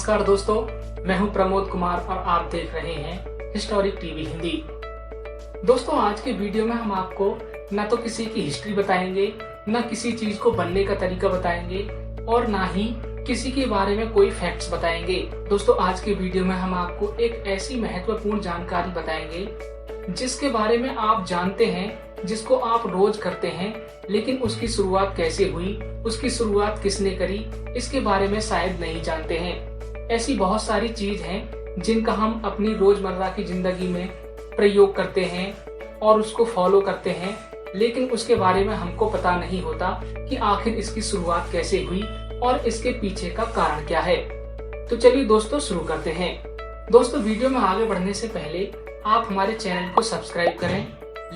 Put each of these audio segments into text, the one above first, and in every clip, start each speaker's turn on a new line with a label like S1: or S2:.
S1: नमस्कार दोस्तों, मैं हूं प्रमोद कुमार और आप देख रहे हैं हिस्टोरिक टीवी हिंदी। दोस्तों, आज के वीडियो में हम आपको न तो किसी की हिस्ट्री बताएंगे, न किसी चीज को बनने का तरीका बताएंगे और ना ही किसी के बारे में कोई फैक्ट्स बताएंगे। दोस्तों, आज के वीडियो में हम आपको एक ऐसी महत्वपूर्ण जानकारी बताएंगे जिसके बारे में आप जानते हैं, जिसको आप रोज करते हैं, लेकिन उसकी शुरुआत कैसे हुई, उसकी शुरुआत किसने करी, इसके बारे में शायद नहीं जानते हैं। ऐसी बहुत सारी चीज हैं जिनका हम अपनी रोजमर्रा की जिंदगी में प्रयोग करते हैं और उसको फॉलो करते हैं, लेकिन उसके बारे में हमको पता नहीं होता कि आखिर इसकी शुरुआत कैसे हुई और इसके पीछे का कारण क्या है। तो चलिए दोस्तों, शुरू करते हैं। दोस्तों, वीडियो में आगे बढ़ने से पहले आप हमारे चैनल को सब्सक्राइब करें,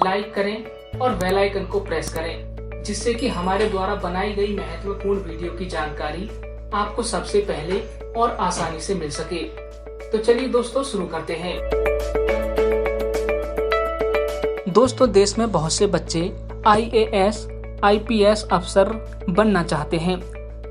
S1: लाइक करें और बेल आइकन को प्रेस करें, जिससे कि हमारे द्वारा बनाई गई महत्वपूर्ण वीडियो की जानकारी आपको सबसे पहले और आसानी से मिल सके। तो चलिए दोस्तों, शुरू करते हैं। दोस्तों, देश में बहुत से बच्चे IAS, IPS अफसर बनना चाहते हैं।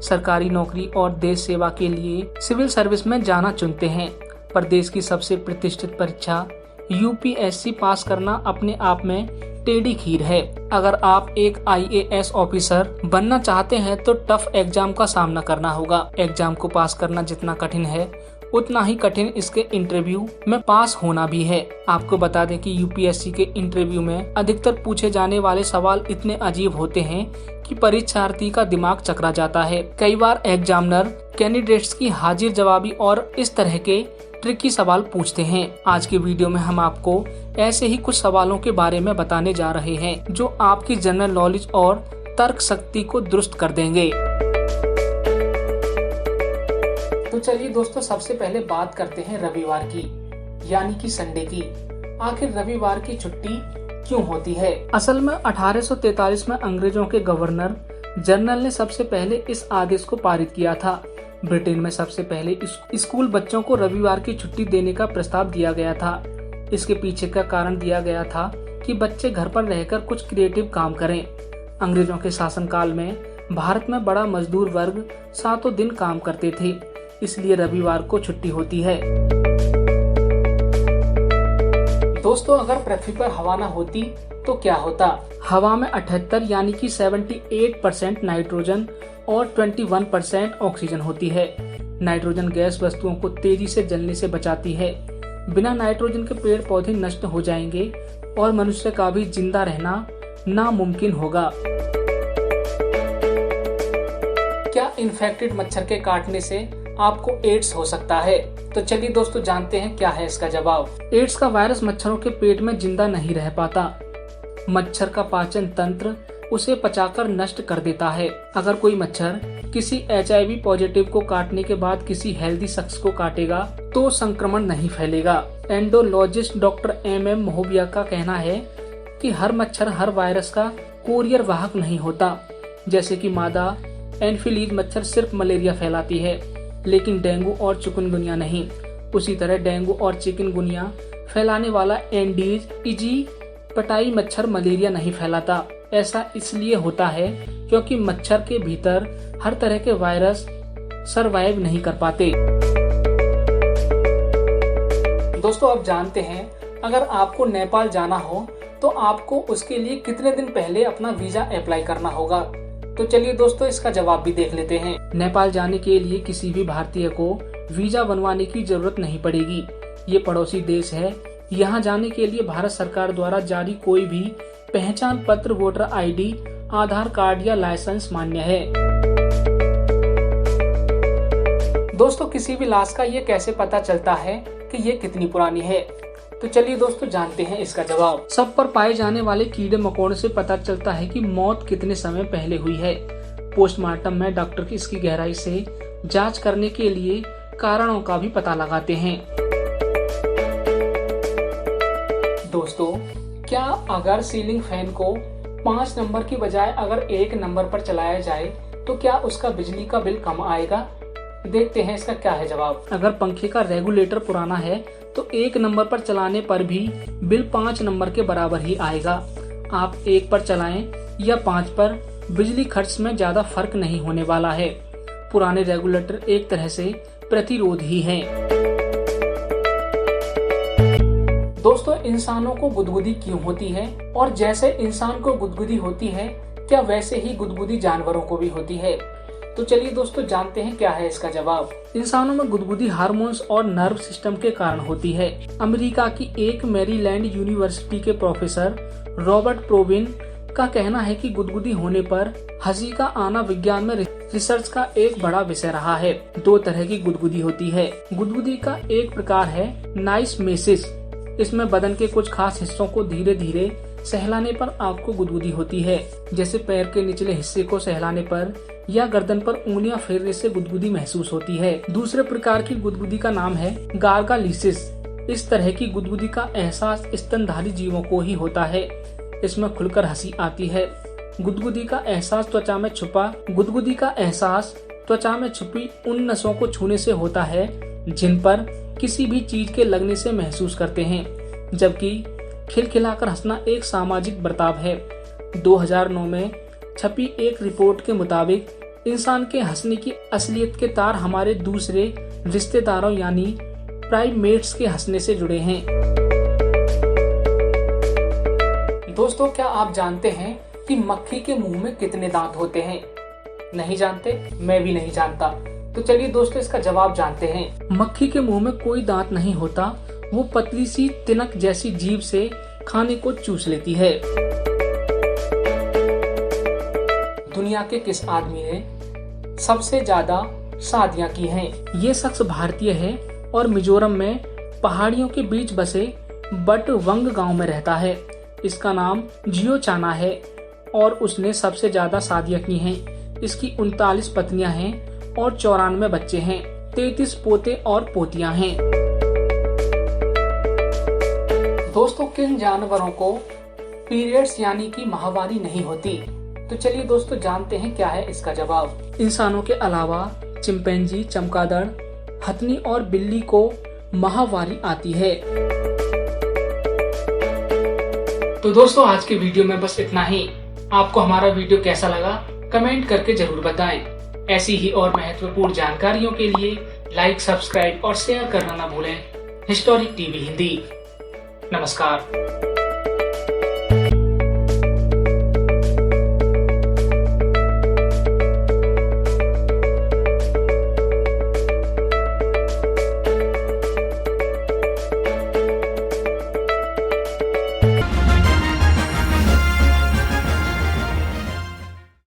S1: सरकारी नौकरी और देश सेवा के लिए सिविल सर्विस में जाना चुनते हैं, पर देश की सबसे प्रतिष्ठित परीक्षा UPSC पास करना अपने आप में टेढ़ी खीर है। अगर आप एक IAS ऑफिसर बनना चाहते हैं तो टफ एग्जाम का सामना करना होगा। एग्जाम को पास करना जितना कठिन है, उतना ही कठिन इसके इंटरव्यू में पास होना भी है। आपको बता दें कि UPSC के इंटरव्यू में अधिकतर पूछे जाने वाले सवाल इतने अजीब होते हैं कि परीक्षार्थी का दिमाग चकरा जाता है। कई बार एग्जामिनर कैंडिडेट्स की हाजिर जवाबी और इस तरह के ट्रिकी सवाल पूछते हैं। आज के वीडियो में हम आपको ऐसे ही कुछ सवालों के बारे में बताने जा रहे हैं जो आपकी जनरल नॉलेज और तर्क शक्ति को दुरुस्त कर देंगे। तो चलिए दोस्तों, सबसे पहले बात करते हैं रविवार की, यानी कि संडे की। आखिर रविवार की छुट्टी क्यों होती है? असल में 1843 में अंग्रेजों के गवर्नर जनरल ने सबसे पहले इस आदेश को पारित किया था। ब्रिटेन में सबसे पहले स्कूल बच्चों को रविवार की छुट्टी देने का प्रस्ताव दिया गया था। इसके पीछे का कारण दिया गया था कि बच्चे घर पर रहकर कुछ क्रिएटिव काम करें। अंग्रेजों के शासनकाल में भारत में बड़ा मजदूर वर्ग सातों दिन काम करते थे, इसलिए रविवार को छुट्टी होती है। दोस्तों, अगर पृथ्वी पर हवा न होती तो क्या होता? हवा में 78 यानी कि 78% नाइट्रोजन और 21% ऑक्सीजन होती है। नाइट्रोजन गैस वस्तुओं को तेजी से जलने से बचाती है। बिना नाइट्रोजन के पेड़ पौधे नष्ट हो जाएंगे और मनुष्य का भी जिंदा रहना नामुमकिन होगा। क्या इन्फेक्टेड मच्छर के काटने से आपको एड्स हो सकता है? तो चलिए दोस्तों, जानते हैं क्या है इसका जवाब। एड्स का वायरस मच्छरों के पेट में जिंदा नहीं रह पाता। मच्छर का पाचन तंत्र उसे पचाकर नष्ट कर देता है। अगर कोई मच्छर किसी HIV पॉजिटिव को काटने के बाद किसी हेल्दी शख्स को काटेगा तो संक्रमण नहीं फैलेगा। एंडोलॉजिस्ट डॉक्टर MM मोहबिया का कहना है कि हर मच्छर हर वायरस का कोरियर वाहक नहीं होता। जैसे कि मादा एनफिलीज मच्छर सिर्फ मलेरिया फैलाती है, लेकिन डेंगू और चिकनगुनिया नहीं। उसी तरह डेंगू और चिकनगुनिया फैलाने वाला एंडीज इजिप्टाई मच्छर मलेरिया नहीं फैलाता। ऐसा इसलिए होता है क्योंकि मच्छर के भीतर हर तरह के वायरस सरवाइव नहीं कर पाते। दोस्तों, अब जानते हैं, अगर आपको नेपाल जाना हो तो आपको उसके लिए कितने दिन पहले अपना वीजा अप्लाई करना होगा? तो चलिए दोस्तों, इसका जवाब भी देख लेते हैं। नेपाल जाने के लिए किसी भी भारतीय को वीजा बनवाने की जरूरत नहीं पड़ेगी। ये पड़ोसी देश है। यहाँ जाने के लिए भारत सरकार द्वारा जारी कोई भी पहचान पत्र, वोटर ID, आधार कार्ड या लाइसेंस मान्य है। दोस्तों, किसी भी लाश का ये कैसे पता चलता है कि ये कितनी पुरानी है? तो चलिए दोस्तों, जानते हैं इसका जवाब। सब पर पाए जाने वाले कीड़े मकोड़े से पता चलता है कि मौत कितने समय पहले हुई है। पोस्टमार्टम में डॉक्टर की इसकी गहराई से जांच करने के लिए कारणों का भी पता लगाते हैं। दोस्तों, क्या अगर सीलिंग फैन को 5 नंबर की बजाय अगर 1 नंबर पर चलाया जाए तो क्या उसका बिजली का बिल कम आएगा? देखते हैं इसका क्या है जवाब। अगर पंखे का रेगुलेटर पुराना है तो 1 नंबर पर चलाने पर भी बिल 5 नंबर के बराबर ही आएगा। आप 1 पर चलाएं या 5 पर, बिजली खर्च में ज्यादा फर्क नहीं होने वाला है। पुराने रेगुलेटर एक तरह से प्रतिरोधी हैं। दोस्तों, इंसानों को गुदगुदी क्यों होती है और जैसे इंसान को गुदगुदी होती है क्या वैसे ही गुदगुदी जानवरों को भी होती है? तो चलिए दोस्तों जानते हैं क्या है इसका जवाब। इंसानों में गुदगुदी हार्मोन्स और नर्व सिस्टम के कारण होती है। अमेरिका की एक मैरीलैंड यूनिवर्सिटी के प्रोफेसर रॉबर्ट प्रोविन का कहना है कि गुदगुदी होने पर हंसी का आना विज्ञान में रिसर्च का एक बड़ा विषय रहा है। 2 तरह की गुदगुदी होती है। गुदगुदी का एक प्रकार है नाइस्मेसिस। इसमें बदन के कुछ खास हिस्सों को धीरे धीरे सहलाने पर आपको गुदगुदी होती है, जैसे पैर के निचले हिस्से को सहलाने पर या गर्दन पर उंगलियां फेरने से गुदगुदी महसूस होती है। दूसरे प्रकार की गुदगुदी का नाम है गार्गालिसिस। इस तरह की गुदगुदी का एहसास स्तनधारी जीवों को ही होता है। इसमें खुलकर हंसी आती है। गुदगुदी का एहसास त्वचा में छुपी उन नसों को छूने से होता है जिन पर किसी भी चीज के लगने से महसूस करते हैं, जबकि खिलखिलाकर हंसना एक सामाजिक बर्ताव है। 2009 में छपी एक रिपोर्ट के मुताबिक इंसान के हंसने की असलियत के तार हमारे दूसरे रिश्तेदारों यानी प्राइमेट्स के हंसने से जुड़े हैं। दोस्तों, क्या आप जानते हैं कि मक्खी के मुंह में कितने दांत होते हैं? नहीं जानते? मैं भी नहीं जानता। तो चलिए दोस्तों इसका जवाब जानते हैं। मक्खी के मुंह में कोई दांत नहीं होता। वो पतली सी तिनक जैसी जीभ से खाने को चूस लेती है। दुनिया के किस आदमी ने सबसे ज्यादा शादियां की हैं? ये शख्स भारतीय है और मिजोरम में पहाड़ियों के बीच बसे बटवंग गांव में रहता है। इसका नाम जियो चाना है और उसने सबसे ज्यादा शादियां की हैं। इसकी 39 पत्नियां हैं और 94 बच्चे हैं। 33 पोते और पोतियां हैं। दोस्तों, किन जानवरों को पीरियड्स यानी कि माहवारी नहीं होती? तो चलिए दोस्तों जानते हैं क्या है इसका जवाब। इंसानों के अलावा चिंपैंजी, चमगादड़, हथनी और बिल्ली को माहवारी आती है। तो दोस्तों आज के वीडियो में बस इतना ही। आपको हमारा वीडियो कैसा लगा कमेंट करके जरूर बताएं। ऐसी ही और महत्वपूर्ण जानकारियों के लिए लाइक, सब्सक्राइब और शेयर करना न भूलें। Historic TV Hindi. नमस्कार।